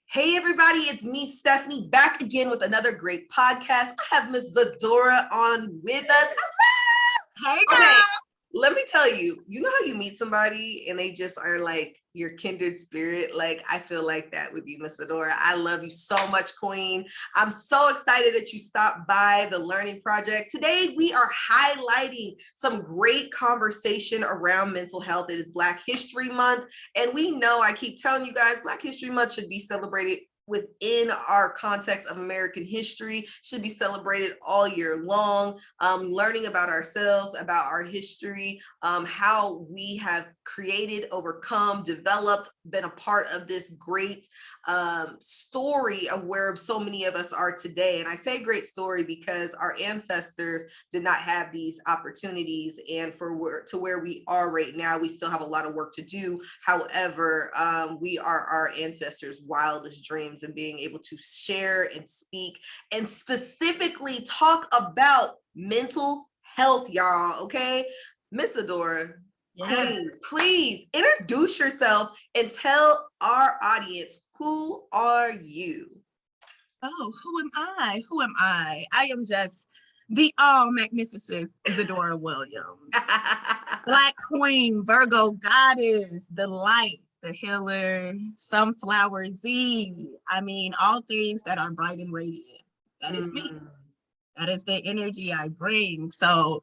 Hey everybody, it's me, Stephanie, back again with another great podcast. I have Miss ZaDora on with us. Hey girl. Okay, let me tell you, you know how you meet somebody and they just are like your kindred spirit? Like, I feel like that with you, Miss ZaDora. I love you so much, Queen. I'm so excited that you stopped by the Learning Project. Today, we are highlighting some great conversation around mental health. It is Black History Month, and we know, I keep telling you guys, Black History Month should be celebrated within our context of American history, should be celebrated all year long. Learning about ourselves, about our history, how we have created, overcome, developed, been a part of this great story of where so many of us are today. And I say great story because our ancestors did not have these opportunities, and to where we are right now, we still have a lot of work to do. However, we are our ancestors' wildest dreams, and being able to share and speak and specifically talk about mental health, y'all. Okay, Miss ZaDora, Queen, please introduce yourself and tell our audience, who are you? Oh, who am I? Who am I? I am just the all magnificent ZaDora Williams. Black Queen, Virgo goddess, the light, the healer, sunflower Z. I mean, all things that are bright and radiant. That is me. That is the energy I bring. So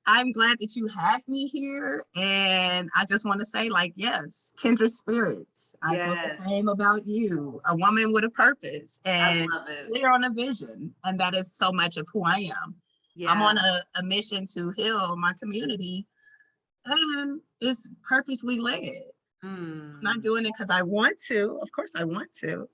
I'm glad that you have me here. And I just want to say, like, yes, kindred spirits. I feel the same about you, a woman with a purpose and clear on a vision. And that is so much of who I am. I'm on a mission to heal my community, and it's purposely led. I'm not doing it because I want to. Of course I want to,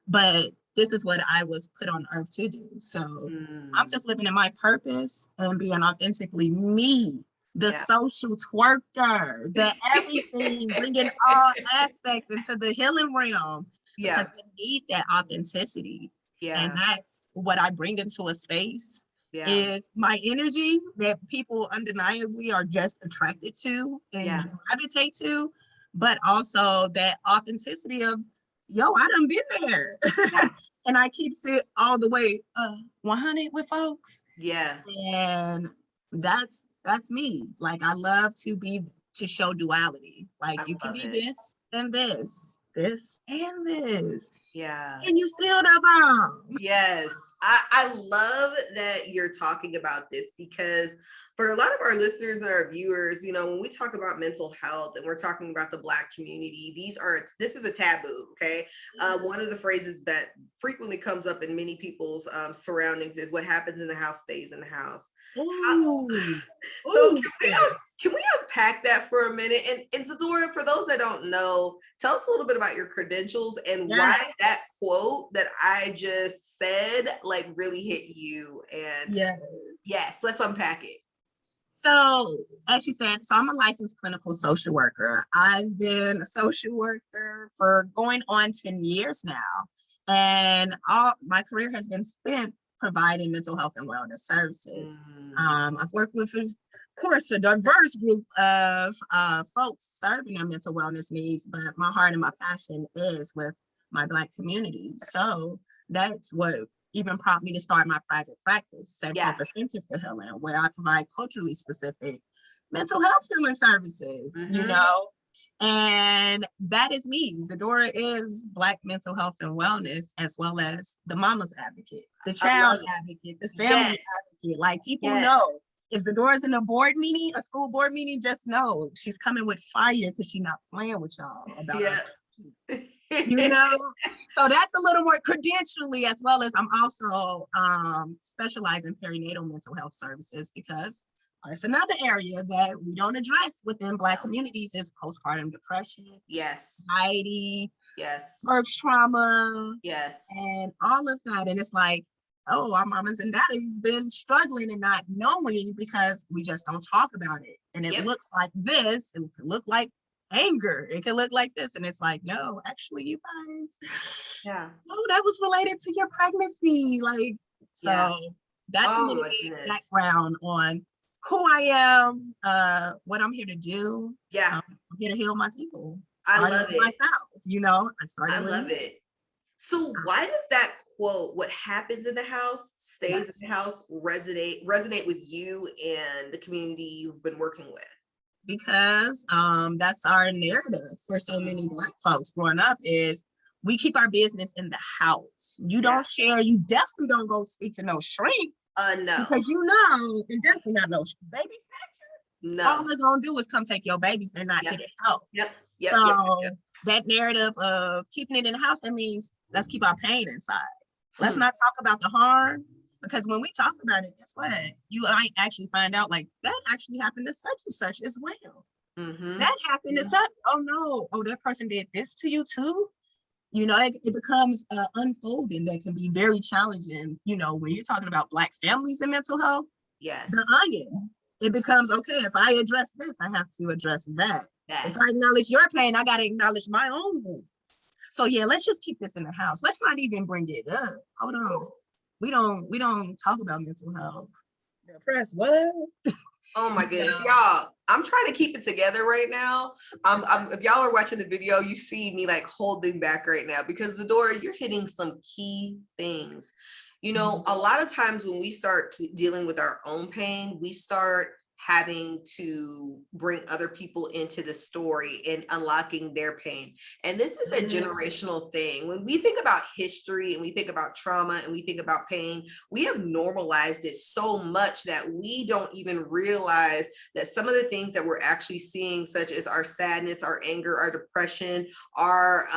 but this is what I was put on earth to do. So I'm just living in my purpose and being authentically me, the social twerker, the everything, bringing all aspects into the healing realm, because we need that authenticity. And that's what I bring into a space, is my energy that people undeniably are just attracted to and gravitate to, but also that authenticity of, yo, I done been there. And I keeps it all the way 100 with folks. And that's me. Like, I love to show duality. Like, you can be this and this and this. And you still the bomb. Yes. I love that you're talking about this, because for a lot of our listeners and our viewers, you know, when we talk about mental health and we're talking about the Black community, this is a taboo, okay? One of the phrases that frequently comes up in many people's surroundings is, what happens in the house stays in the house. So can we unpack that for a minute? And ZaDora, for those that don't know, tell us a little bit about your credentials and why that quote that I just said like really hit you. And yes, let's unpack it. So, as you said, I'm a licensed clinical social worker. I've been a social worker for going on 10 years now. And all my career has been spent providing mental health and wellness services. I've worked with, of course, a diverse group of folks serving their mental wellness needs, but my heart and my passion is with my Black community. So that's what even prompted me to start my private practice, Center for Healing, where I provide culturally specific mental health healing services, you know? And that is me. ZaDora is Black mental health and wellness, as well as the mama's advocate, the child advocate, the family advocate. Like, people know, if ZaDora's in a board meeting, a school board meeting, just know she's coming with fire, because she's not playing with y'all about it. You know, so that's a little more credentially, as well as I'm also specialized in perinatal mental health services, because it's another area that we don't address within Black communities, is postpartum depression, anxiety, birth trauma, and all of that. And it's like, oh, our mamas and daddies been struggling and not knowing, because we just don't talk about it. And it looks like this, it could look like anger, it could look like this, and it's like, no, actually, you guys, no, that was related to your pregnancy. Like, so that's a little bit of background on who I am, what I'm here to do. I'm here to heal my people. I love it. Myself, you know, I love it. So why does that quote, "What happens in the house stays in the Yes. house," resonate with you and the community you've been working with? Because that's our narrative for so many Black folks growing up is we keep our business in the house. You Yeah. don't share, you definitely don't go speak to no shrink No, because you know, and definitely not no baby snatcher. All no. they're gonna do is come take your babies. They're not here Yep, to help. yep, yep, yep, So yep. that narrative of keeping it in the house, that means let's keep our pain inside. Let's Hmm. not talk about the harm. Because when we talk about it, guess what? You might actually find out like that actually happened to such and such as well. Mm-hmm. That happened to such, oh no, oh, that person did this to you too. You know, it becomes unfolding that can be very challenging. You know, when you're talking about Black families and mental health, the Yes. onion, it becomes okay, if I address this, I have to address that. That. If I acknowledge your pain, I got to acknowledge my own wounds. So yeah, let's just keep this in the house. Let's not even bring it up. Hold on. We don't talk about mental health. Depressed, what? Oh my goodness, y'all! I'm trying to keep it together right now. If y'all are watching the video, you see me like holding back right now because ZaDora, you're hitting some key things. You know, a lot of times when we start dealing with our own pain, we start having to bring other people into the story and unlocking their pain. And this is a generational thing. When we think about history and we think about trauma and we think about pain, we have normalized it so much that we don't even realize that some of the things that we're actually seeing, such as our sadness, our anger, our depression, our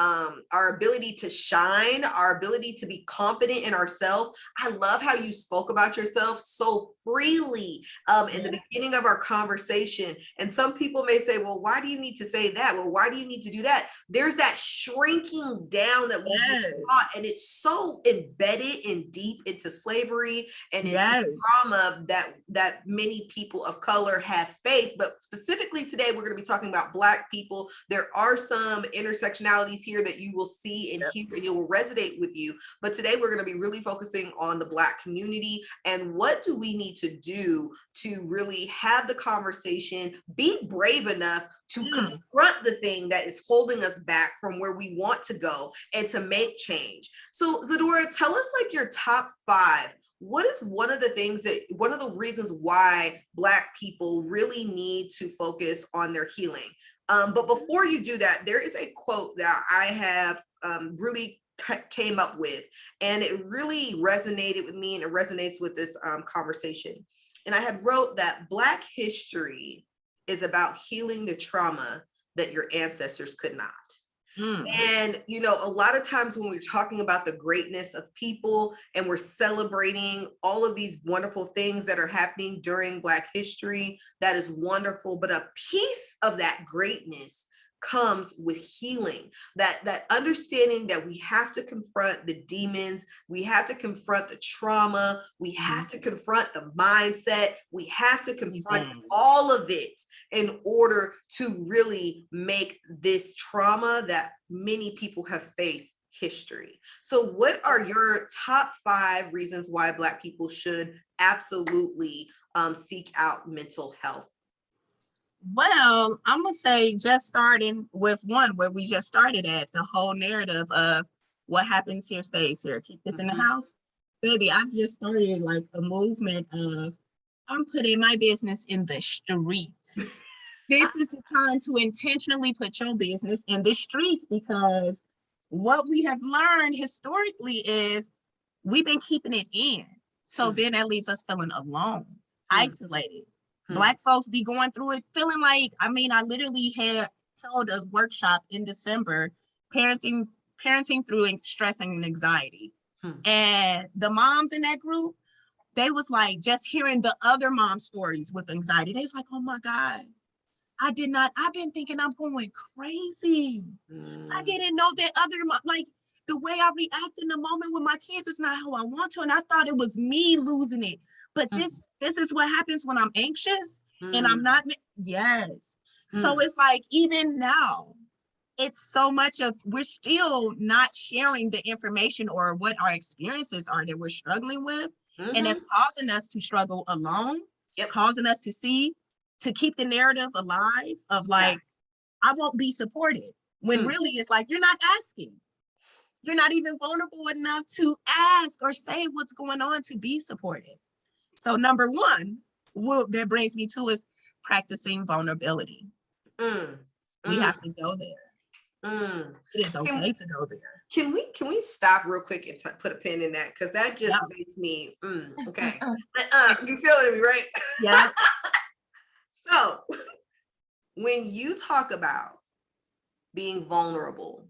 ability to shine, our ability to be confident in ourselves. I love how you spoke about yourself so freely in the beginning of our conversation. And some people may say, well, why do you need to say that? Well, why do you need to do that? There's that shrinking down that we've taught, and it's so embedded and deep into slavery and into trauma that many people of color have faced. But specifically today, we're going to be talking about Black people. There are some intersectionalities here that you will see and hear and it will resonate with you. But today we're going to be really focusing on the Black community and what do we need to do to really have the conversation, be brave enough to confront the thing that is holding us back from where we want to go and to make change. So ZaDora, tell us like your top 5. What is one of the reasons why Black people really need to focus on their healing? But before you do that, there is a quote that I have really came up with, and it really resonated with me and it resonates with this conversation. And I had wrote that Black history is about healing the trauma that your ancestors could not. And, you know, a lot of times when we're talking about the greatness of people and we're celebrating all of these wonderful things that are happening during Black history, that is wonderful. But a piece of that greatness comes with healing, that understanding that we have to confront the demons, we have to confront the trauma, we have to confront the mindset, we have to confront all of it in order to really make this trauma that many people have faced history. So what are your top 5 reasons why Black people should absolutely seek out mental health? Well, I'm gonna say just starting with one where we just started at, the whole narrative of what happens here stays here. Keep this in the house. Baby, I've just started like a movement of I'm putting my business in the streets. This is the time to intentionally put your business in the streets because what we have learned historically is we've been keeping it in. So then that leaves us feeling alone, isolated. Black folks be going through it feeling like, I mean, I literally held a workshop in December, parenting through stress and anxiety. And the moms in that group, they was like, just hearing the other mom stories with anxiety, they was like, oh my God, I've been thinking I'm going crazy. I didn't know that like the way I react in the moment with my kids is not how I want to. And I thought it was me losing it. But this is what happens when I'm anxious and I'm not, So it's like, even now, it's so much of, we're still not sharing the information or what our experiences are that we're struggling with. And it's causing us to struggle alone, causing us to keep the narrative alive of like, I won't be supported. When really it's like, you're not asking. You're not even vulnerable enough to ask or say what's going on to be supported. So number one, what that brings me to is practicing vulnerability. Mm, We have mm, to go there. mm. It is Can, okay to go there. can we stop real quick and put a pin in that? Because that just Yeah. makes me, okay. You feeling me, right? Yeah. So when you talk about being vulnerable,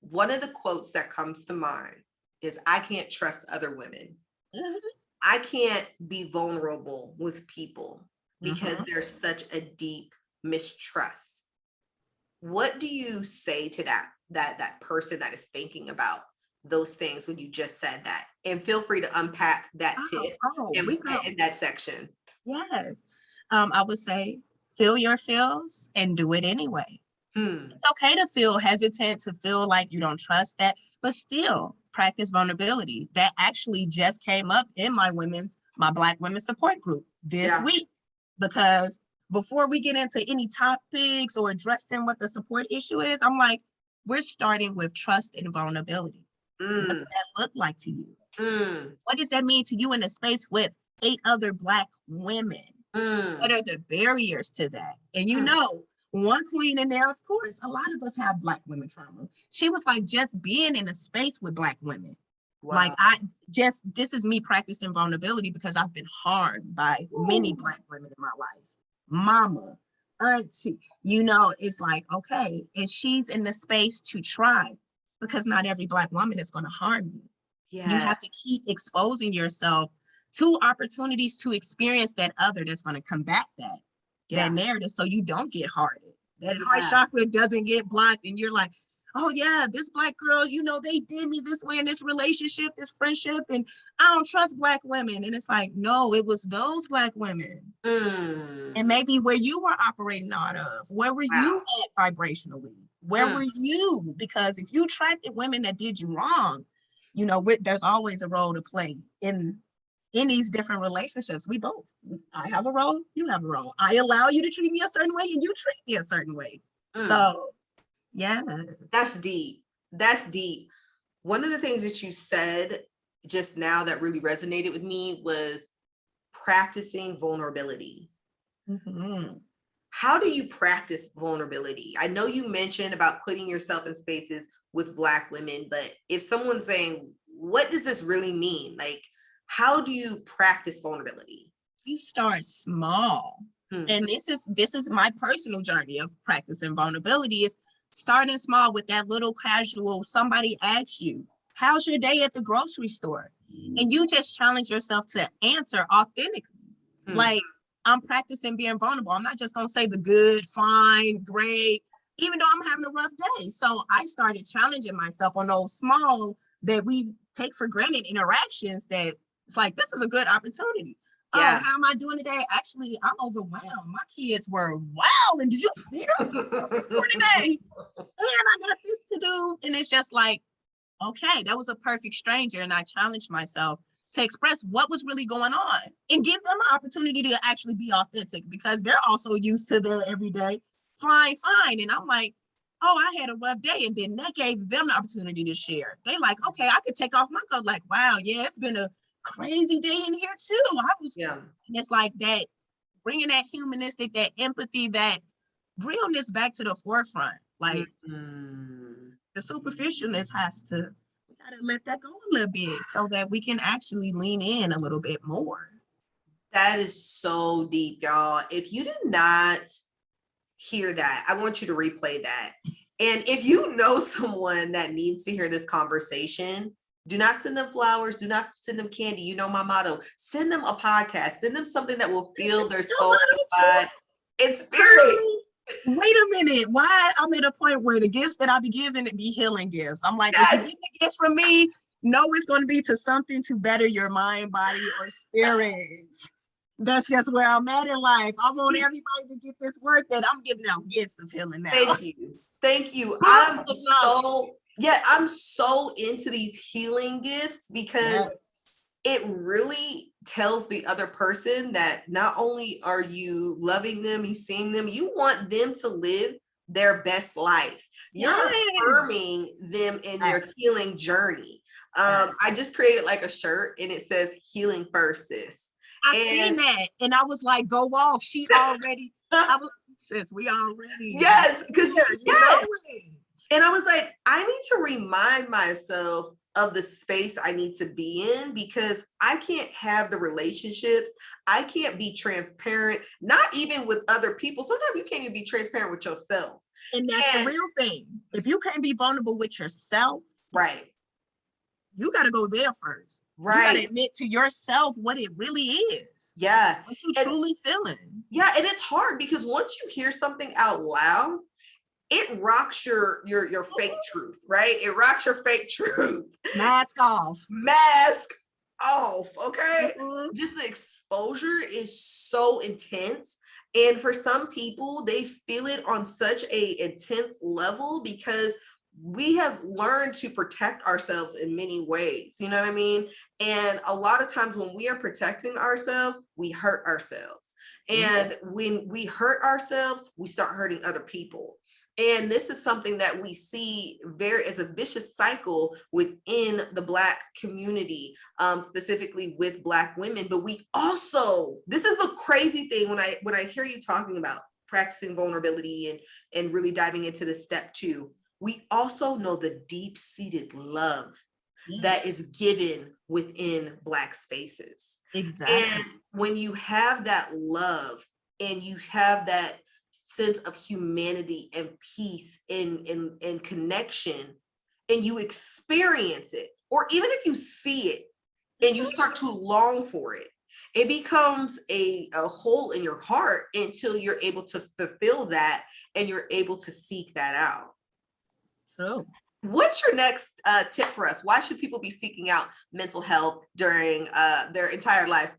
one of the quotes that comes to mind is, I can't trust other women. Mhm. I can't be vulnerable with people because Mhm. there's such a deep mistrust. What do you say to that person that is thinking about those things when you just said that? And feel free to unpack that tip We go. in that section. Yes. I would say feel your feels and do it anyway. Hmm. It's okay to feel hesitant, to feel like you don't trust that, but still practice vulnerability. That actually just came up in my Black women's support group this Yeah. week, because before we get into any topics or addressing what the support issue is, I'm like, we're starting with trust and vulnerability. What Mm, does that look like to you? mm, What does that mean to you in a space with 8 other Black women? What mm, are the barriers to that? And mm. one queen in there, of course, a lot of us have Black women trauma. She was like, just being in a space with Black women. Like, Wow. this is me practicing vulnerability because I've been harmed by many Black women in my life. Mama, auntie, it's like, okay, and she's in the space to try, because not every Black woman is going to harm you. You Yeah. have to keep exposing yourself to opportunities to experience that other that's going to combat that Yeah. narrative, so you don't get hearted. That heart Yeah. chakra doesn't get blocked, and you're like, oh yeah, this Black girl, they did me this way in this relationship, this friendship, and I don't trust Black women. And it's like, no, it was those Black women. Mm. And maybe where you were operating out of, where were you Wow. at vibrationally? Where were you? Because if you attracted women that did you wrong, there's always a role to play in these different relationships. I have a role, you have a role. I allow you to treat me a certain way and you treat me a certain way. Mm. So, yeah. That's deep. That's deep. One of the things that you said just now that really resonated with me was practicing vulnerability. Mm-hmm. How do you practice vulnerability? I know you mentioned about putting yourself in spaces with Black women, but if someone's saying, what does this really mean? Like, how do you practice vulnerability? You start small. Hmm. And this is my personal journey of practicing vulnerability, is starting small with that little casual, somebody asks you, how's your day at the grocery store? And you just challenge yourself to answer authentically. Hmm. Like, I'm practicing being vulnerable. I'm not just gonna say the good, fine, great, even though I'm having a rough day. So I started challenging myself on those small, that we take for granted interactions, that it's like, this is a good opportunity. Yeah. Oh, how am I doing today? Actually, I'm overwhelmed. My kids were wild. And did you see them for today? And I got this to do. And it's just like, okay, that was a perfect stranger. And I challenged myself to express what was really going on and give them an opportunity to actually be authentic, because they're also used to their everyday fine. And I'm like, oh, I had a rough day. And then that gave them the opportunity to share. They like, okay, I could take off my coat. Like, wow, yeah, it's been a crazy day in here too. Yeah. And it's like that, bringing that humanistic, that empathy, that realness back to the forefront. Like, the superficialness we gotta let that go a little bit so that we can actually lean in a little bit more. That is so deep, y'all. If you did not hear that, I want you to replay that. And if you know someone that needs to hear this conversation, do not send them flowers. Do not send them candy. You know my motto. Send them a podcast. Send them something that will fill their soul and spirit. Wait a minute. Why I'm at a point where the gifts that I be giving, it be healing gifts. I'm like, Yes. if you get a gift from me, know it's going to be to something to better your mind, body, or spirit. That's just where I'm at in life. I want everybody to get this work that I'm giving out gifts of healing now. Thank you. Thank you. I'm so into these healing gifts, because it really tells the other person that not only are you loving them, you seeing them, you want them to live their best life. You're affirming them in your healing journey. I just created like a shirt and it says healing first, sis. I seen that and I was like, go off. She already, sis, we already. Yes, because yes. And I was like, I need to remind myself of the space I need to be in, because I can't have the relationships. I can't be transparent, not even with other people. Sometimes you can't even be transparent with yourself. And that's the real thing. If you can't be vulnerable with yourself, right, you got to go there first. Right. You got to admit to yourself what it really is. Yeah. What you truly feeling. Yeah. And it's hard because once you hear something out loud, it rocks your fake truth, right? It rocks your fake truth. Mask off. Mask off. Okay. Just the exposure is so intense. And for some people, they feel it on such a intense level because we have learned to protect ourselves in many ways. You know what I mean? And a lot of times when we are protecting ourselves, we hurt ourselves. And when we hurt ourselves, we start hurting other people. And this is something that we see as a vicious cycle within the Black community, specifically with Black women. But we also, this is the crazy thing when I hear you talking about practicing vulnerability and really diving into the step 2, we also know the deep-seated love that is given within Black spaces. Exactly. And when you have that love and you have that sense of humanity and peace and connection, and you experience it, or even if you see it and you start to long for it, it becomes a hole in your heart until you're able to fulfill that and you're able to seek that out. So what's your next tip for us? Why should people be seeking out mental health during their entire life?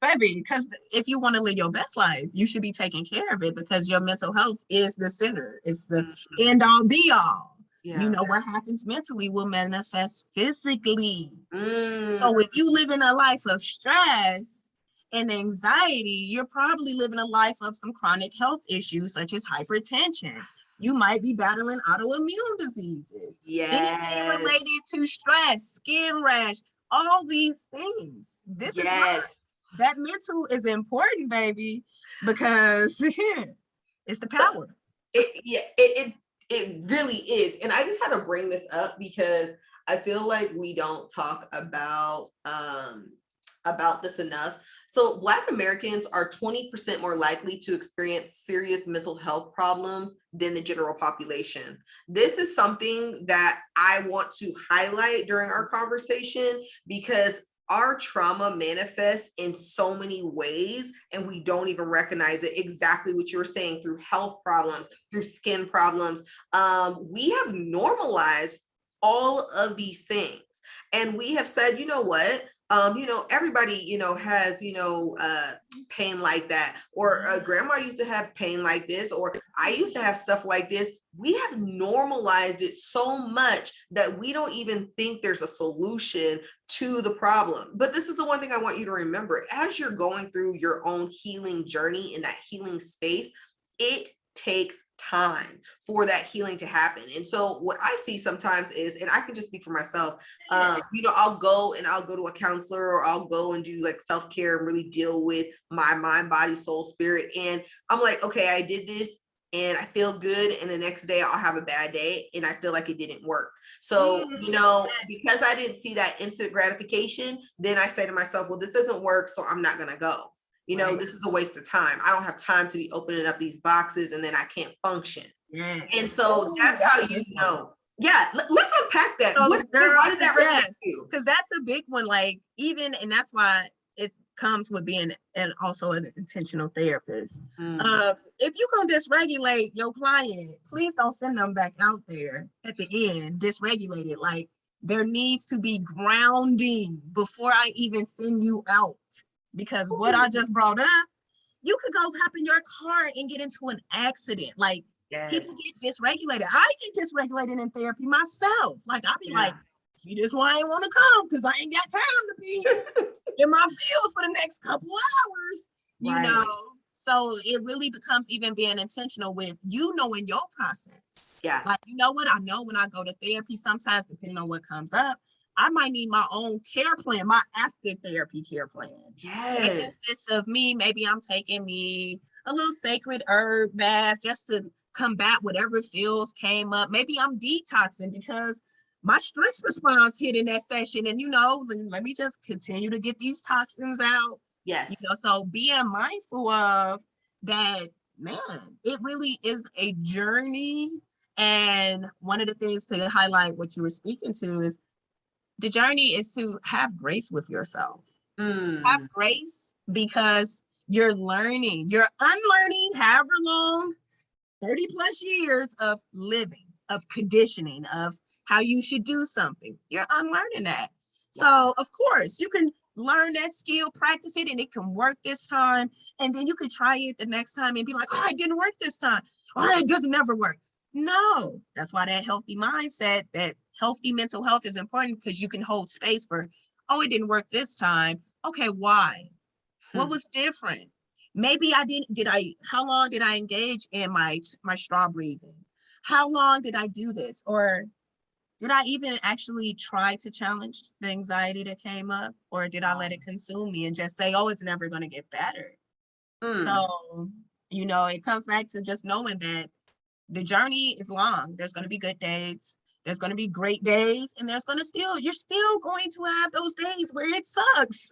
Baby, because if you want to live your best life, you should be taking care of it, because your mental health is the center. It's the end all be all. Yeah. You know, what happens mentally will manifest physically. So if you live in a life of stress and anxiety, you're probably living a life of some chronic health issues such as hypertension. You might be battling autoimmune diseases. Anything related to stress, skin rash, all these things. This is why that mental is important, baby, because it's the power. It really is. And I just had to bring this up because I feel like we don't talk about this enough. So Black Americans are 20% more likely to experience serious mental health problems than the general population. This is something that I want to highlight during our conversation because our trauma manifests in so many ways and we don't even recognize it. Exactly what you were saying, through health problems, through skin problems. We have normalized all of these things. And we have said, you know what? Everybody, has, pain like that, or grandma used to have pain like this, or I used to have stuff like this. We have normalized it so much that we don't even think there's a solution to the problem. But this is the one thing I want you to remember. As you're going through your own healing journey in that healing space, it takes time for that healing to happen. And so what I see sometimes is, and I can just speak for myself, I'll go to a counselor, or I'll go and do like self-care and really deal with my mind, body, soul, spirit. And I'm like, okay, I did this and I feel good. And the next day I'll have a bad day and I feel like it didn't work. So, because I didn't see that instant gratification, then I say to myself, well, this doesn't work, so I'm not going to go. This is a waste of time. I don't have time to be opening up these boxes and then I can't function. And so that's how you know. Yeah, let's unpack that. So why did that resonate with you? Because that's a big one. Like, and that's why it comes with being also an intentional therapist. If you can dysregulate your client, please don't send them back out there at the end dysregulated. Like, there needs to be grounding before I even send you out. Because what I just brought up, you could go hop in your car and get into an accident. Like, people get dysregulated. I get dysregulated in therapy myself. Like, I'll be like, see, this why I ain't want to come, because I ain't got time to be in my fields for the next couple hours, you know? So it really becomes even being intentional with you knowing your process. Yeah. Like, you know what? I know when I go to therapy, sometimes depending on what comes up, I might need my own care plan, my after therapy care plan. It Yes. consists of me, maybe I'm taking me a little sacred herb bath just to combat whatever feels came up. Maybe I'm detoxing because my stress response hit in that session. And, let me just continue to get these toxins out. Yes. So being mindful of that, man, it really is a journey. And one of the things to highlight what you were speaking to is the journey is to have grace with yourself. Have grace because you're learning, you're unlearning however long, 30 plus years of living, of conditioning, of how you should do something. You're unlearning that. So of course you can learn that skill, practice it, and it can work this time. And then you could try it the next time and be like, oh, it didn't work this time. Or it doesn't never work. No, that's why that healthy mindset, that healthy mental health is important, because you can hold space for, oh, it didn't work this time. Okay, why? What was different? Maybe how long did I engage in my straw breathing? How long did I do this? Or did I even actually try to challenge the anxiety that came up? Or did I let it consume me and just say, oh, it's never going to get better? So, it comes back to just knowing that the journey is long. There's going to be good days. There's going to be great days. And you're still going to have those days where it sucks.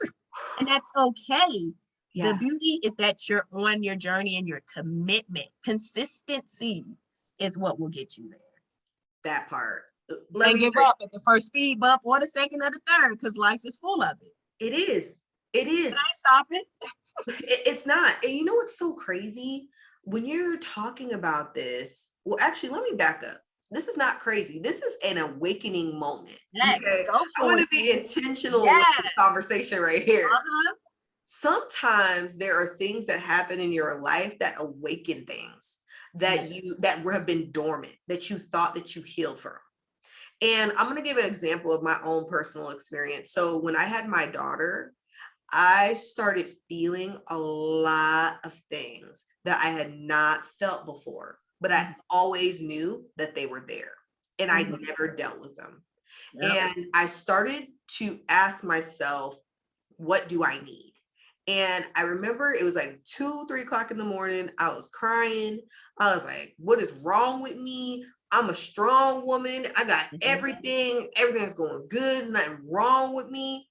And that's okay. Yeah. The beauty is that you're on your journey, and your commitment, consistency is what will get you there. That part. Don't give up at the first speed bump or the second or the third, because life is full of it. It is. It is. But I ain't stopping. It's not. And you know what's so crazy? When you're talking about this, well, actually, let me back up. This is not crazy. This is an awakening moment. Yes, Okay? go for I want it, to be sis. intentional Yes. with this conversation right here. Uh-huh. Sometimes there are things that happen in your life that awaken things that have been dormant, that you thought that you healed from. And I'm going to give an example of my own personal experience. So when I had my daughter, I started feeling a lot of things that I had not felt before, but I always knew that they were there, and I never dealt with them. Yep. And I started to ask myself, what do I need? And I remember it was like 2-3 o'clock in the morning. I was crying. I was like, what is wrong with me? I'm a strong woman. I got everything. Everything's going good. Nothing wrong with me.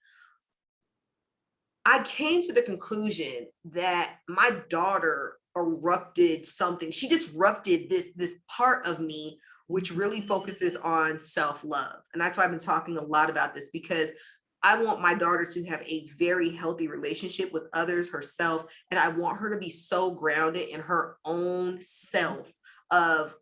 I came to the conclusion that my daughter erupted something. She disrupted this part of me, which really focuses on self-love. And that's why I've been talking a lot about this, because I want my daughter to have a very healthy relationship with others, herself, and I want her to be so grounded in her own self of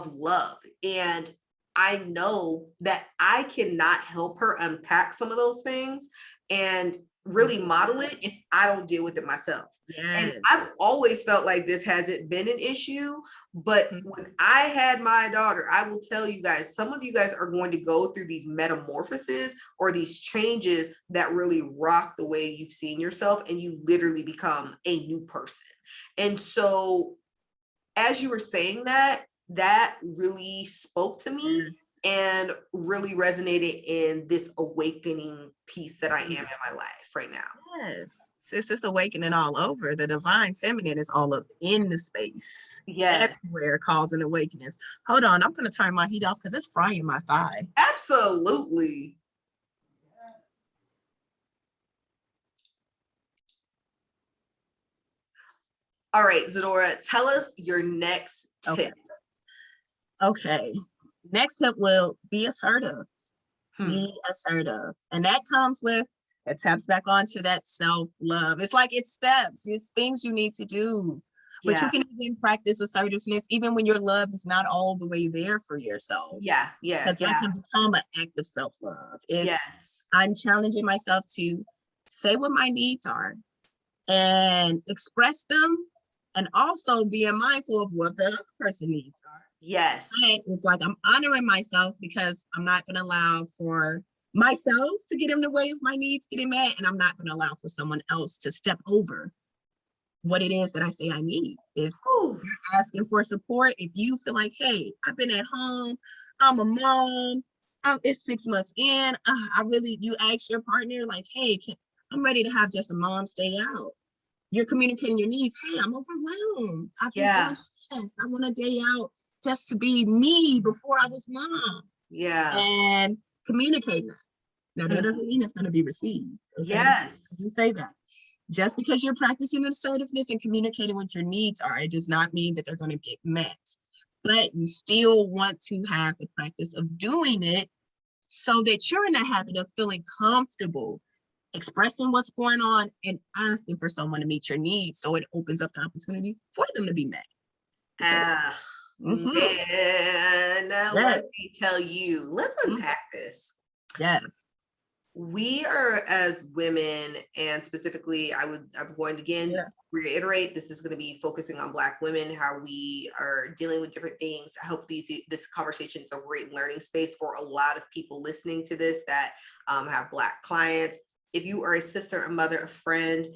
love. And I know that I cannot help her unpack some of those things and really model it if I don't deal with it myself. Yes. And I've always felt like this hasn't been an issue, but when I had my daughter, I will tell you guys, some of you guys are going to go through these metamorphoses or these changes that really rock the way you've seen yourself, and you literally become a new person. And so as you were saying that really spoke to me and really resonated in this awakening piece that I am in my life right now. Yes, sis, it's awakening all over. The divine feminine is all up in the space. Yes. Everywhere causing awakenings. Hold on, I'm going to turn my heat off because it's frying my thigh. Absolutely. All right, ZaDora, tell us your next tip. Okay. Next tip will be assertive. Be assertive. And that comes with, it taps back onto that self-love. It's like it's steps, it's things you need to do. But you can even practice assertiveness even when your love is not all the way there for yourself. Yeah, yes. Because that can become an act of self-love. I'm challenging myself to say what my needs are and express them, and also being mindful of what the other person needs are. Yes. And it's like I'm honoring myself because I'm not going to allow for myself to get in the way of my needs getting met, and I'm not going to allow for someone else to step over what it is that I say I need. If Ooh, you're asking for support, if you feel like, hey, I've been at home, I'm a mom, it's 6 months in, you ask your partner, like, hey, I'm ready to have just a mom's day out. You're communicating your needs. Hey, I'm overwhelmed. I've been feeling yeah, stressed. I want a day out just to be me before I was mom. yeah. And communicate that. Now, that doesn't mean it's going to be received. Okay. Yes. You say that. Just because you're practicing assertiveness and communicating what your needs are, it does not mean that they're going to get met. But you still want to have the practice of doing it so that you're in the habit of feeling comfortable expressing what's going on and asking for someone to meet your needs. So it opens up the opportunity for them to be met. Ah, Mhm. man, Yes. let me tell you, let's Mhm. unpack this. Yes. We are, as women, and specifically, I'm going to again Yeah. reiterate, this is going to be focusing on Black women, how we are dealing with different things. I hope this conversation is a great learning space for a lot of people listening to this that have Black clients. If you are a sister, a mother, a friend,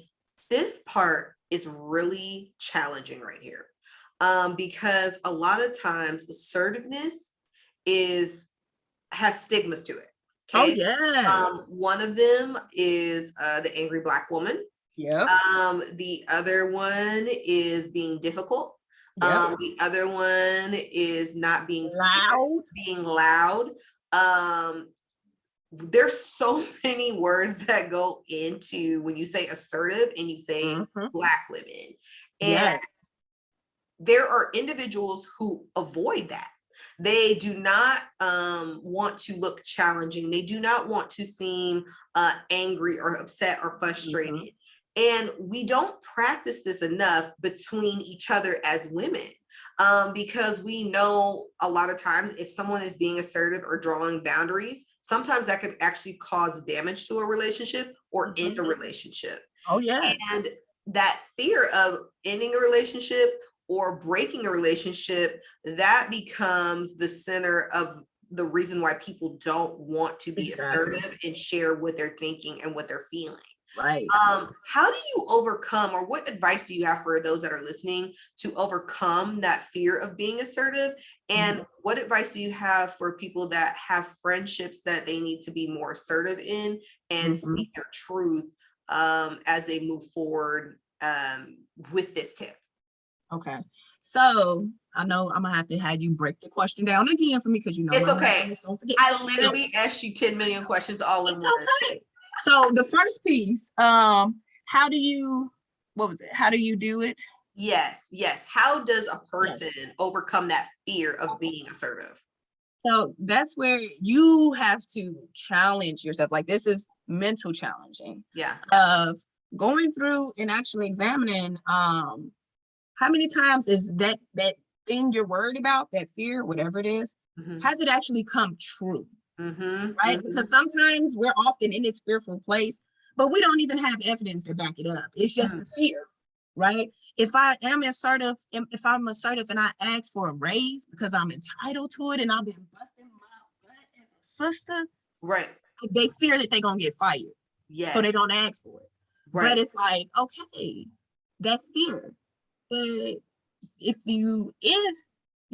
this part is really challenging right here, because a lot of times assertiveness has stigmas to it. Oh, Okay. yes. One of them is the angry Black woman. Yep. The other one is being difficult. Yep. The other one is not being fair, Loud. being loud. There's so many words that go into when you say assertive and you say Mhm. Black women. And Yes. there are individuals who avoid that. They do not want to look challenging. They do not want to seem angry or upset or frustrated. Mhm. And we don't practice this enough between each other as women, because we know a lot of times if someone is being assertive or drawing boundaries, sometimes that could actually cause damage to a relationship or end Mhm. a relationship. Oh, yes. And that fear of ending a relationship or breaking a relationship, that becomes the center of the reason why people don't want to be Exactly. assertive and share what they're thinking and what they're feeling. Right. How do you overcome, or what advice do you have for those that are listening to overcome that fear of being assertive? And what advice do you have for people that have friendships that they need to be more assertive in and Mhm. speak their truth as they move forward with this tip? Okay. So I know I'm gonna have to have you break the question down again for me because It's I'm okay. always gonna forget. I So literally asked you 10 million questions all in it's one. okay. So the first piece, how do you, what was it? How do you do it? Yes, yes. How does a Yes. person overcome that fear of being assertive? So that's where you have to challenge yourself. Like this is mental challenging Yeah. of going through and actually examining how many times is that thing you're worried about, that fear, whatever it is, Mm-hmm. has it actually come true? Mm-hmm. Right? Mm-hmm. Because sometimes we're often in this fearful place, but we don't even have evidence to back it up. It's just the fear, right? If I'm assertive and I ask for a raise because I'm entitled to it and I've been busting my butt as a sister, Right. they fear that they're gonna get fired. So they Yes. don't ask for it. But Right. it's like, okay, that fear. But if you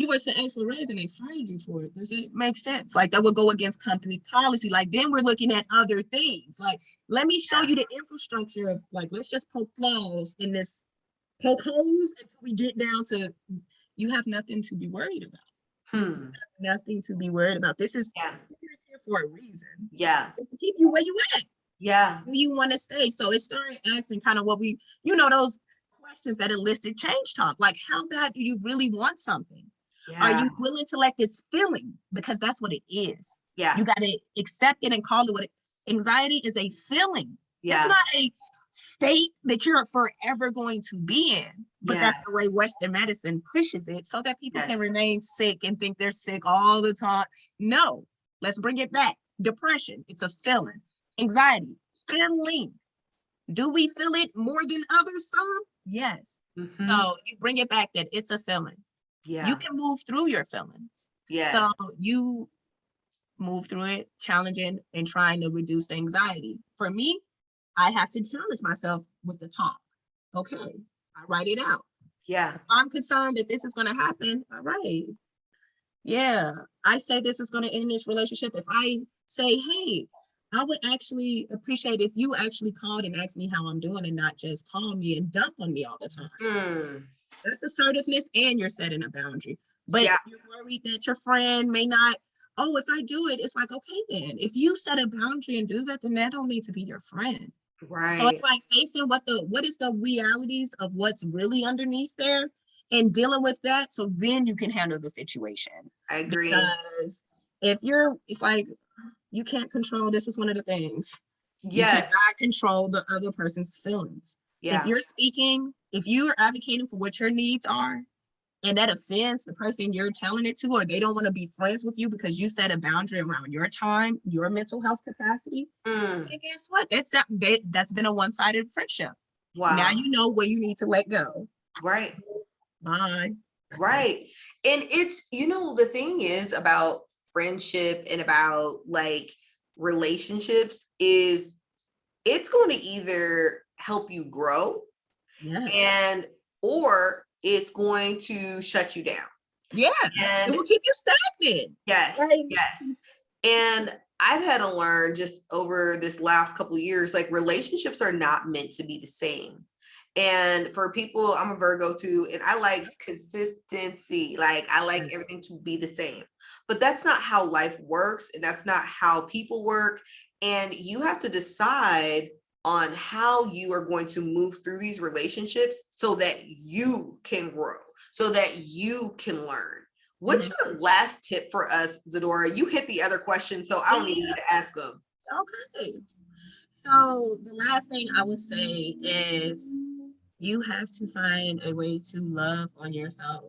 were to ask for a raise and they fired you for it, does it make sense? Like that would go against company policy. Like then we're looking at other things. Like let me show you the infrastructure of like let's just poke flaws in this, poke holes until we get down to you have nothing to be worried about. Hmm. Nothing to be worried about. This is Yeah. here for a reason. Yeah. It's to keep you where you at. Yeah. Where you want to stay. So it started asking kind of what we, those questions that elicit change talk. Like, how bad do you really want something? Are Yeah. you willing to let this feeling? Because that's what it is. Yeah. You got to accept it and call it what it, anxiety is a feeling. It's Yeah. not a state that you're forever going to be in. But Yeah. that's the way Western medicine pushes it so that people can Yes. remain sick and think they're sick all the time. No, let's bring it back. Depression, it's a feeling. Anxiety, feeling. Do we feel it more than others? Some? Yes. Mm-hmm. So you bring it back that it's a feeling. Yeah. You can move through your feelings. Yeah. So you move through it, challenging and trying to reduce the anxiety. For me, I have to challenge myself with the talk. Okay, I write it out. Yeah. If I'm concerned that this is going to happen, all right. Yeah, I say this is going to end this relationship. If I say, hey, I would actually appreciate if you actually called and asked me how I'm doing and not just call me and dump on me all the time. Mm. That's assertiveness and you're setting a boundary. But Yeah. you're worried that your friend may not, oh, if I do it, it's like, okay, then. If you set a boundary and do that, then that don't need to be your friend. So Right. it's like facing what is the realities of what's really underneath there and dealing with that so then you can handle the situation. I agree. Because it's like you can't control, this is one of the things. You Yeah. cannot control the other person's feelings. If Yeah. you're speaking, if you are advocating for what your needs are, and that offends the person you're telling it to, or they don't want to be friends with you because you set a boundary around your time, your mental health capacity, Mm. then guess what? That's been a one-sided friendship. Now Wow. you know where you need to let go. Right. Bye. Right. And it's, the thing is about friendship and about like relationships is it's going to either help you grow Yeah. and or it's going to shut you down. Yeah. It And will keep you stagnant. yes, Right? yes. And I've had to learn just over this last couple of years, like relationships are not meant to be the same. And for people, I'm a Virgo too, and I like consistency. Like I like everything to be the same. But that's not how life works, and that's not how people work. And you have to decide on how you are going to move through these relationships so that you can grow, so that you can learn. What's your last tip for us, ZaDora? You hit the other question, so I don't even need to ask them. Okay. So the last thing I would say is you have to find a way to love on yourself.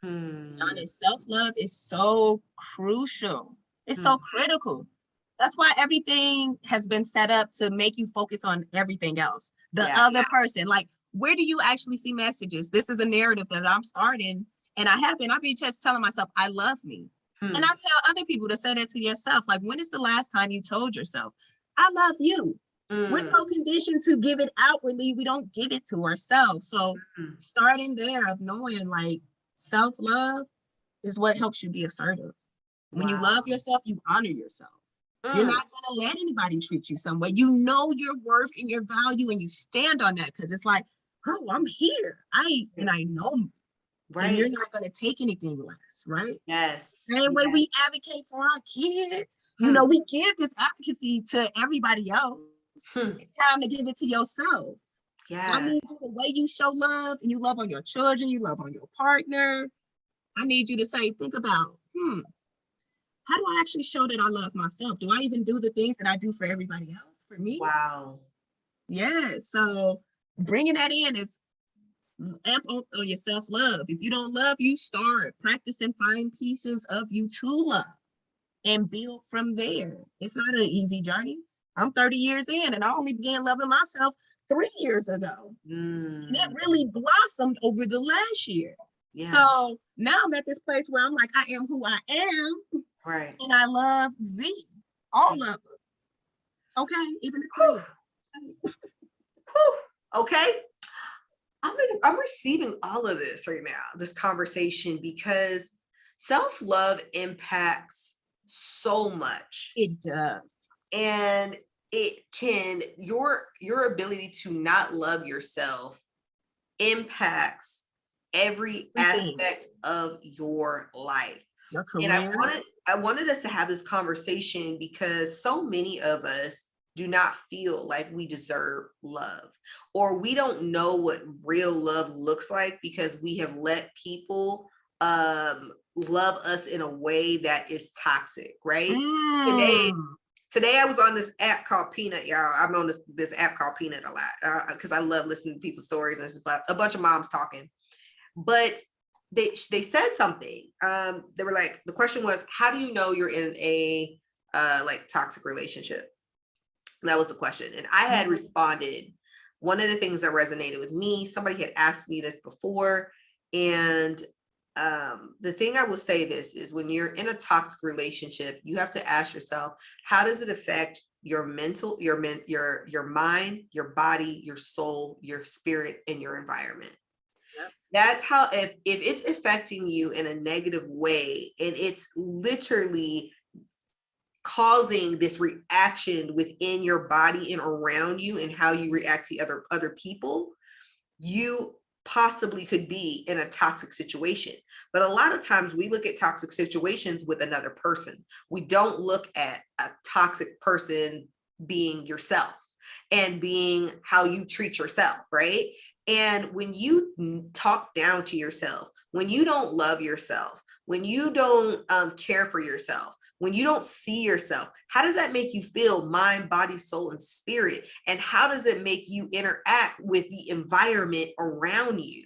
Honest, self-love is so crucial. It's so critical. That's why everything has been set up to make you focus on everything else. The other person, like, where do you actually see messages? This is a narrative that I'm starting, and I'll be just telling myself, I love me. And I tell other people to say that to yourself. Like, when is the last time you told yourself, I love you? We're so conditioned to give it outwardly, we don't give it to ourselves. So starting there of knowing like self-love is what helps you be assertive. When you love yourself, you honor yourself. You're not going to let anybody treat you some way. You know your worth and your value, and you stand on that because it's like, oh, I'm here. I know me. Right. And you're not going to take anything less, right? Yes. Same way we advocate for our kids. We give this advocacy to everybody else. It's time to give it to yourself. Yeah. I need you, the way you show love, and you love on your children, you love on your partner. I need you to think about, how do I actually show that I love myself? Do I even do the things that I do for everybody else, for me? Wow. Yeah, so bringing that in is amp on your self-love. If you don't love, you start practicing, find pieces of you to love and build from there. It's not an easy journey. I'm 30 years in, and I only began loving myself 3 years ago. And it really blossomed over the last year. Yeah. So now I'm at this place where I'm like, I am who I am. Right. And I love Z, all of them. Okay, even the crazy. Okay. I'm receiving all of this right now, this conversation, because self-love impacts so much. It does. And it can, your ability to not love yourself impacts every aspect of your life. Your career. And I wanted us to have this conversation because so many of us do not feel like we deserve love, or we don't know what real love looks like because we have let people love us in a way that is toxic, right? Today I was on this app called Peanut, y'all. I'm on this app called Peanut a lot because I love listening to people's stories, and it's about a bunch of moms talking. But they said something. They were like, the question was, how do you know you're in a like toxic relationship? And that was the question. And I had responded, one of the things that resonated with me, somebody had asked me this before. And the thing I will say this is, when you're in a toxic relationship, you have to ask yourself, how does it affect your mental, your mind, your body, your soul, your spirit, and your environment? Yep. That's how, if it's affecting you in a negative way and it's literally causing this reaction within your body and around you and how you react to other people, you possibly could be in a toxic situation. But a lot of times we look at toxic situations with another person. We don't look at a toxic person being yourself and being how you treat yourself, right? And when you talk down to yourself, when you don't love yourself, when you don't care for yourself, when you don't see yourself, how does that make you feel, mind, body, soul, and spirit? And how does it make you interact with the environment around you?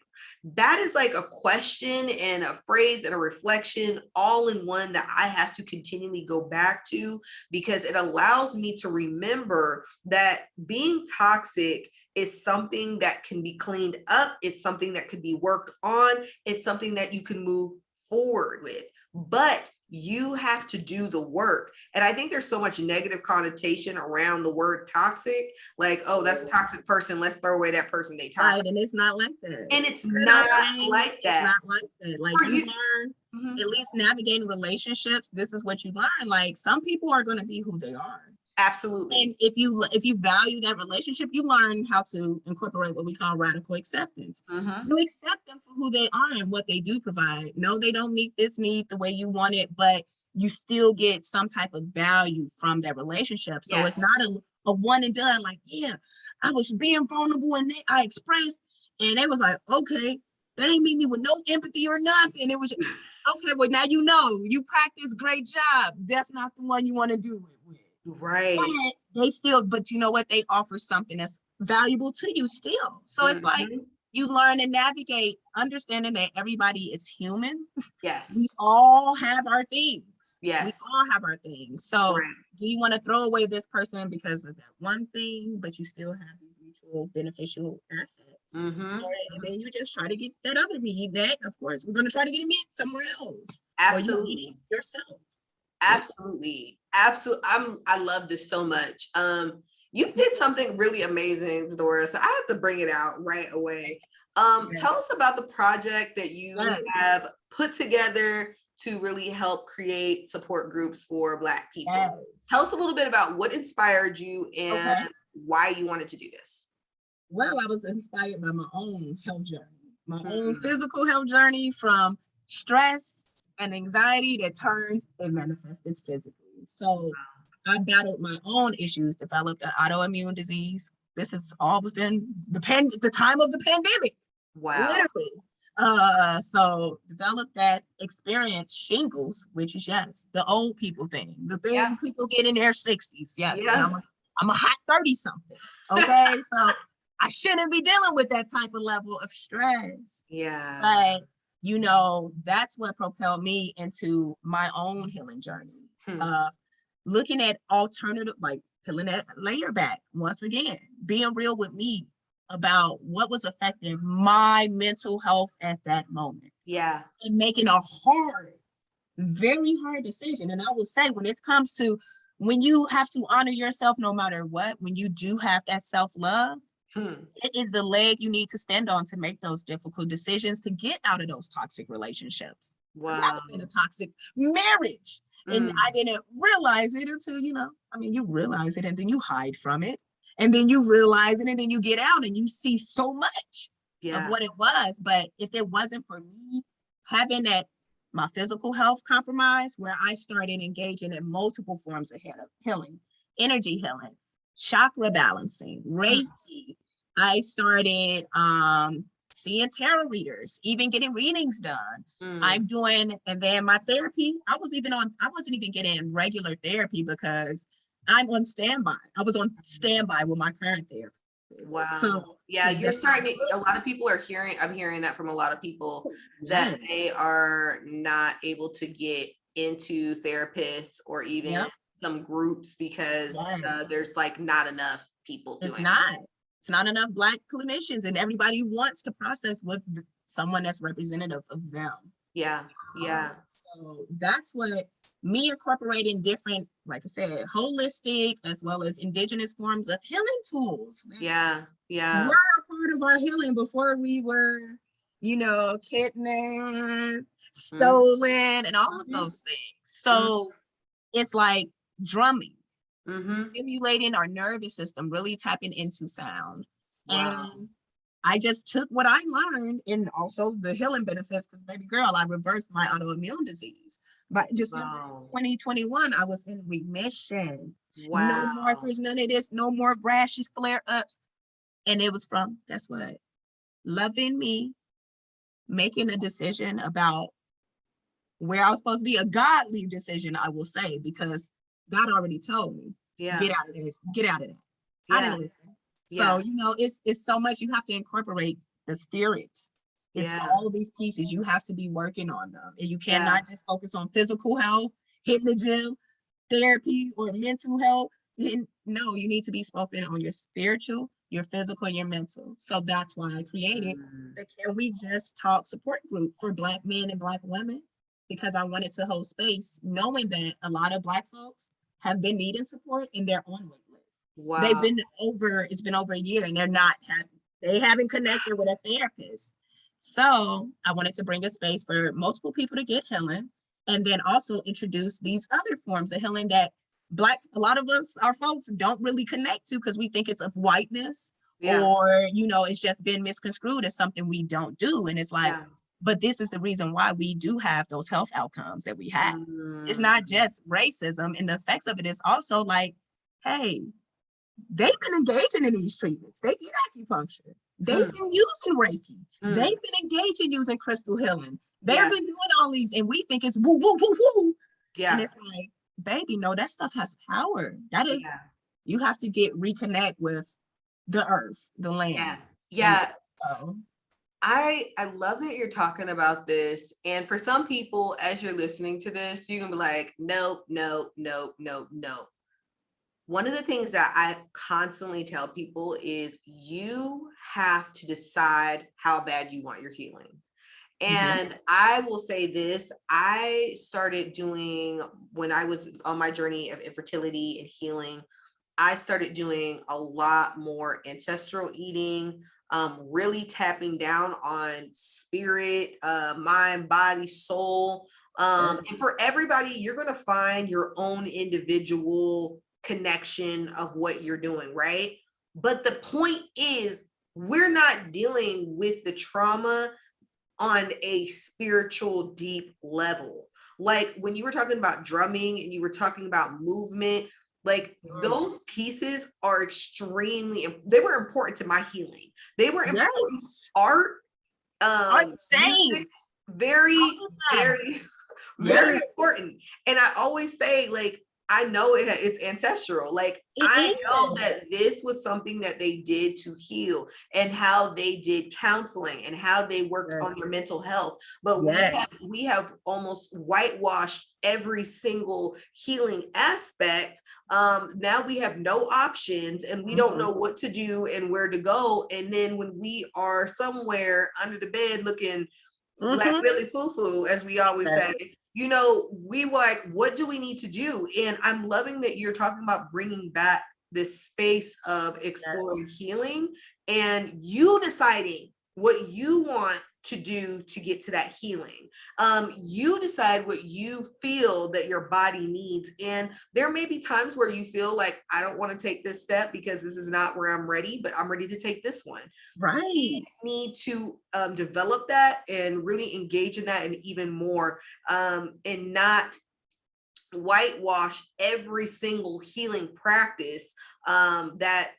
That is like a question and a phrase and a reflection all in one that I have to continually go back to, because it allows me to remember that being toxic is something that can be cleaned up. It's something that could be worked on. It's something that you can move forward with. But you have to do the work. And I think there's so much negative connotation around the word toxic, like, oh, that's a toxic person, let's throw away that person, they toxic. Right, and it's not like that. And it's not like that. It's not like that. Like, you learn, at least navigating relationships, this is what you learn. Like, some people are going to be who they are. Absolutely. And if you value that relationship, you learn how to incorporate what we call radical acceptance. You accept them for who they are and what they do provide. No, they don't meet this need the way you want it, but you still get some type of value from that relationship. So it's not a one and done, like, yeah, I was being vulnerable and I expressed, and they was like, okay, they ain't meet me with no empathy or nothing. It was okay, well, now you know, you practice, great job. That's not the one you want to do it with. Right. But you know what? They offer something that's valuable to you still. So it's like you learn to navigate, understanding that everybody is human. Yes. We all have our things. Yes. We all have our things. So do you want to throw away this person because of that one thing, but you still have these mutual beneficial assets? And then you just try to get that other need that, of course, we're going to try to get it met somewhere else. Absolutely. Or you need it yourself. Absolutely. Absolutely. I love this so much. You did something really amazing, ZaDora. So I have to bring it out right away. Tell us about the project that you have put together to really help create support groups for Black people. Tell us a little bit about what inspired you and why you wanted to do this. Well, I was inspired by my own health journey, my own physical health journey, from stress and anxiety that turned and manifested physically. So I battled my own issues, developed an autoimmune disease. This is all within the time of the pandemic. Wow. Literally. So developed that, experience shingles, which is the old people thing, the thing people get in their 60s. Yes. I'm a hot 30 something. Okay. So I shouldn't be dealing with that type of level of stress. Yeah. But you know, that's what propelled me into my own healing journey of looking at alternative, like peeling that layer back once again, being real with me about what was affecting my mental health at that moment. Yeah. And making a very hard decision. And I will say, when it comes to when you have to honor yourself no matter what, when you do have that self-love, it is the leg you need to stand on to make those difficult decisions to get out of those toxic relationships. Wow. I was in a toxic marriage and I didn't realize it until, you realize it and then you hide from it. And then you realize it and then you get out and you see so much of what it was. But if it wasn't for me having my physical health compromise, where I started engaging in multiple forms of healing, energy healing, chakra balancing, Reiki. I started seeing tarot readers, even getting readings done. I'm doing, and then my therapy, I wasn't even getting regular therapy because I'm on standby. I was on standby with my current therapist. Wow. So you're starting to, a lot of people are I'm hearing that from a lot of people that they are not able to get into therapists or even some groups because there's like not enough people doing It's not enough Black clinicians, and everybody wants to process with someone that's representative of them. So that's what me incorporating different, like I said, holistic as well as indigenous forms of healing tools. Were a part of our healing before we were kidnapped, stolen, and all of those things. So it's like drumming, stimulating our nervous system, really tapping into sound. Wow. And I just took what I learned and also the healing benefits, because baby girl, I reversed my autoimmune disease. By December Wow. 2021, I was in remission. No Wow. markers, none of this, no more rashes, flare-ups. And it was from, that's what, loving me, making a decision about where I was supposed to be, a godly decision, I will say, because God already told me, Yeah. get out of this, get out of that. I Yeah. didn't listen. Yeah. So, it's so much you have to incorporate the spirits. It's Yeah. all of these pieces. You have to be working on them. And you Yeah. cannot just focus on physical health, hitting the gym, therapy, or mental health. No, you need to be spoken on your spiritual, your physical, and your mental. So that's why I created the Can We Just Talk support group for Black men and Black women, because I wanted to hold space, knowing that a lot of Black folks have been needing support and they're on wait list. Wow. It's been over a year and they're not happy. They haven't connected with a therapist. So I wanted to bring a space for multiple people to get healing, and then also introduce these other forms of healing that a lot of us, our folks, don't really connect to, because we think it's of whiteness, or it's just been misconstrued as something we don't do. And it's like, but this is the reason why we do have those health outcomes that we have. It's not just racism, and the effects of it is also like, hey, they've been engaging in these treatments. They get acupuncture. They've been using Reiki. They've been engaging using crystal healing. They've been doing all these, and we think it's woo, woo, woo, woo. Yeah. And it's like, baby, no, that stuff has power. That is, you have to reconnect with the earth, the land. Yeah. I love that you're talking about this. And for some people, as you're listening to this, you're gonna be like, no, no, no, no, no. One of the things that I constantly tell people is you have to decide how bad you want your healing. And I will say this, I started doing, when I was on my journey of infertility and healing, I started doing a lot more ancestral eating, really tapping down on spirit, mind, body, soul. And for everybody, you're going to find your own individual connection of what you're doing, right? But the point is, we're not dealing with the trauma on a spiritual, deep level. Like when you were talking about drumming and you were talking about movement, like those pieces are they were important to my healing. They were important. Art, music, very, very, very important. And I always say, like, I know it's ancestral. Like, I know that this was something that they did to heal, and how they did counseling, and how they worked on your mental health. But we have almost whitewashed every single healing aspect. Now we have no options, and we don't know what to do and where to go. And then when we are somewhere under the bed looking like Billy Foo-Foo, as we always say, we were like, what do we need to do? And I'm loving that you're talking about bringing back this space of exploring healing, and you deciding what you want to do to get to that healing. You decide what you feel that your body needs. And there may be times where you feel like, I don't want to take this step because this is not where I'm ready, but I'm ready to take this one. Right. We need to develop that and really engage in that, and even more, and not whitewash every single healing practice that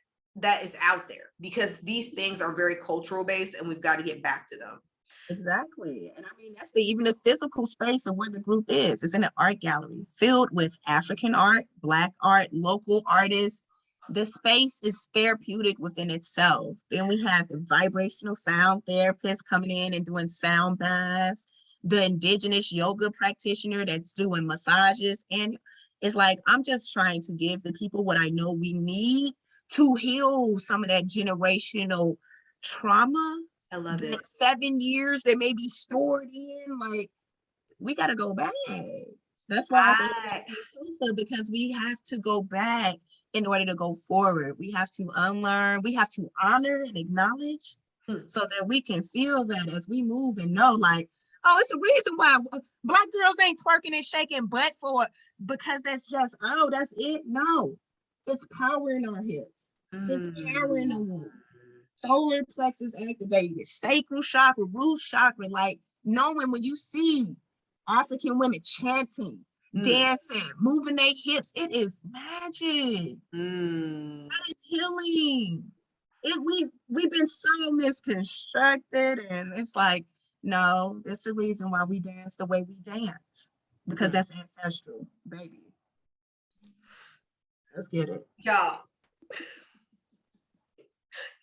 is out there, because these things are very cultural based, and we've got to get back to them. Exactly. And I mean, that's even the physical space of where the group is. It's in an art gallery filled with African art, Black art, local artists. The space is therapeutic within itself. Then we have the vibrational sound therapist coming in and doing sound baths, the indigenous yoga practitioner that's doing massages. And it's like, I'm just trying to give the people what I know we need to heal some of that generational trauma. I love it. 7 years that may be stored in, like, we got to go back. That's why I say, because we have to go back in order to go forward. We have to unlearn, we have to honor and acknowledge so that we can feel that as we move and know, like, oh, it's a reason why Black girls ain't twerking and shaking butt for, because that's just, oh, that's it. No, it's power in our hips. It's power in the womb. Solar plexus activated, sacral chakra, root chakra, like knowing when you see African women chanting, dancing, moving their hips, it is magic. That is healing. We've been so misconstructed, and it's like, no, that's the reason why we dance the way we dance, because that's ancestral, baby. Let's get it. Y'all.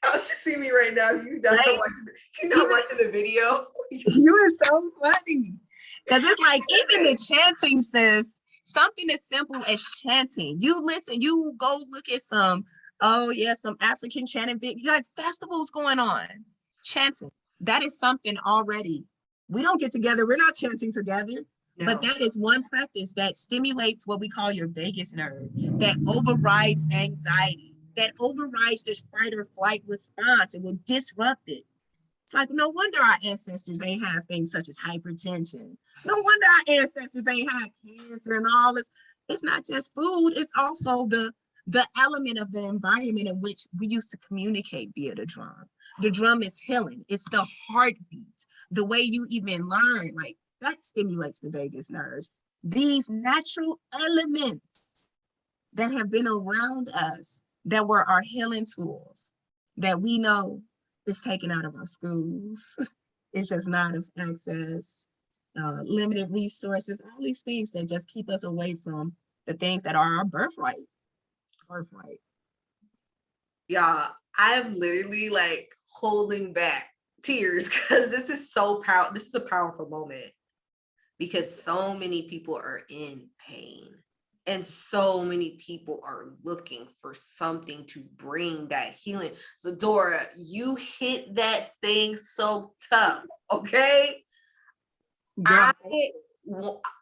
I was just seeing me right now. You're not watching the video. You are so funny. Because it's like, even the chanting says something as simple as chanting. You listen, you go look at some African chanting videos, like festivals going on, chanting. That is something already. We don't get together, we're not chanting together. No. But that is one practice that stimulates what we call your vagus nerve, that overrides anxiety, that overrides this fight or flight response. It will disrupt it. It's like, no wonder our ancestors ain't have things such as hypertension. No wonder our ancestors ain't had cancer and all this. It's not just food, it's also the element of the environment in which we used to communicate via the drum. The drum is healing. It's the heartbeat. The way you even learn, like, that stimulates the vagus nerves. These natural elements that have been around us, that were our healing tools, that we know is taken out of our schools. It's just not of access, limited resources, all these things that just keep us away from the things that are our birthright. Yeah, I'm literally like holding back tears because this is a powerful moment, because so many people are in pain and so many people are looking for something to bring that healing. ZaDora, you hit that thing so tough, okay? Yeah.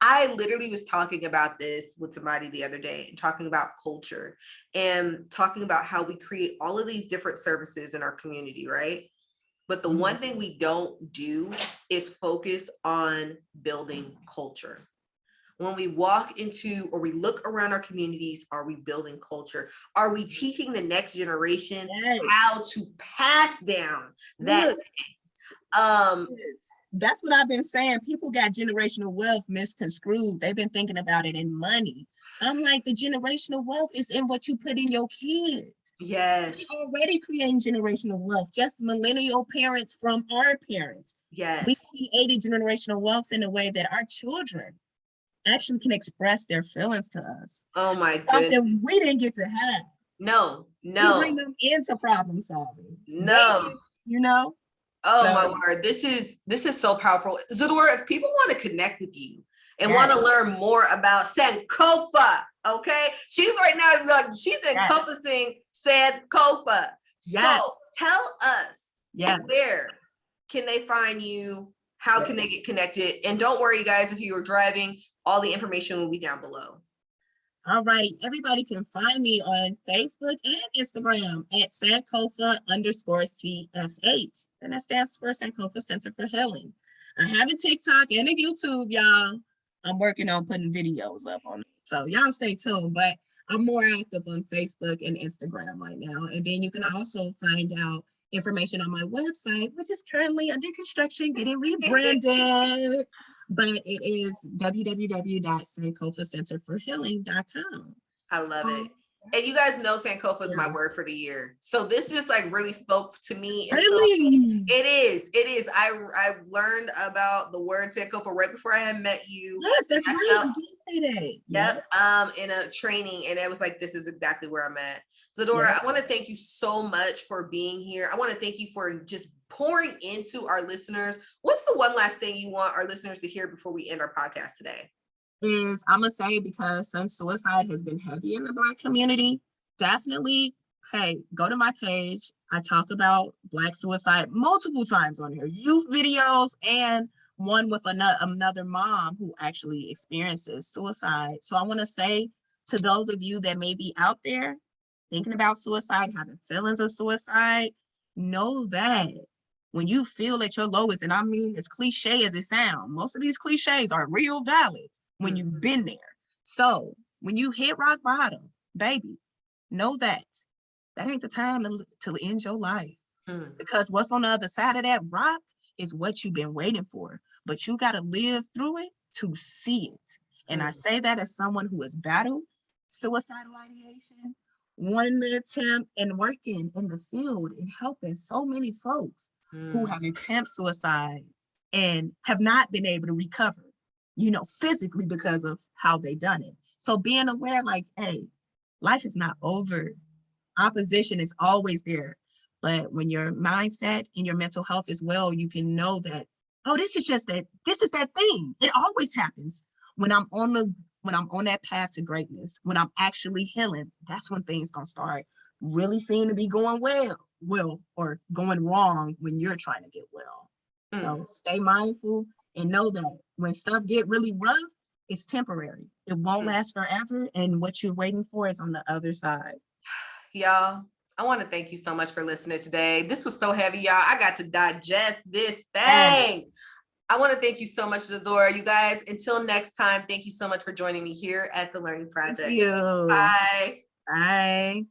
I literally was talking about this with somebody the other day, and talking about culture and talking about how we create all of these different services in our community, right? But the one thing we don't do is focus on building culture. When we walk into or we look around our communities, are we building culture? Are we teaching the next generation how to pass down that? That's what I've been saying. People got generational wealth misconstrued. They've been thinking about it in money. I'm like, the generational wealth is in what you put in your kids. Yes. We're already creating generational wealth, just millennial parents from our parents. Yes. We created generational wealth in a way that our children actually can express their feelings to us. Oh my goodness. Something we didn't get to have. No. We bring them into problem solving. No. You know? Oh my word, this is so powerful. ZaDora, if people want to connect with you and want to learn more about Sankofa, okay? She's right now, she's encompassing Sankofa. So tell us, where can they find you? How can they get connected? And don't worry, guys, if you are driving, all the information will be down below. All right, everybody can find me on Facebook and Instagram at Sankofa_CFH. And that stands for Sankofa Center for Healing. I have a TikTok and a YouTube, y'all. I'm working on putting videos up on it. So y'all stay tuned, but I'm more active on Facebook and Instagram right now. And then you can also find out information on my website, which is currently under construction, getting rebranded, but it is www.sankofacenterforhealing.com. I love it. And you guys know Sankofa is my word for the year. So this just like really spoke to me. And really? So it is. I learned about the word Sankofa right before I had met you. Yes, that's right. You did say that. Yep. In a training, and it was like, this is exactly where I'm at. ZaDora, I want to thank you so much for being here. I want to thank you for just pouring into our listeners. What's the one last thing you want our listeners to hear before we end our podcast today? Is I'm gonna say, because since suicide has been heavy in the Black community, definitely, hey, go to my page. I talk about Black suicide multiple times on here, youth videos, and one with another mom who actually experiences suicide. So I want to say to those of you that may be out there thinking about suicide, having feelings of suicide, know that when you feel at your lowest, and I mean, as cliche as it sounds, most of these cliches are real valid when you've been there. So when you hit rock bottom, baby, know that ain't the time to end your life. Because what's on the other side of that rock is what you've been waiting for. But you got to live through it to see it. And I say that as someone who has battled suicidal ideation, wanting to attempt and working in the field and helping so many folks who have attempted suicide and have not been able to recover, physically because of how they done it. So being aware, like, hey, life is not over. Opposition is always there. But when your mindset and your mental health is well, you can know that, oh, this is that thing. It always happens. When I'm on that path to greatness, when I'm actually healing, that's when things gonna start really seem to be going well, or going wrong when you're trying to get well. So stay mindful and know that when stuff get really rough, it's temporary. It won't last forever. And what you're waiting for is on the other side. Y'all, I want to thank you so much for listening today. This was so heavy, y'all. I got to digest this thing. Yes. I want to thank you so much, ZaDora. You guys, until next time, thank you so much for joining me here at The Learning Project. Thank you. Bye. Bye.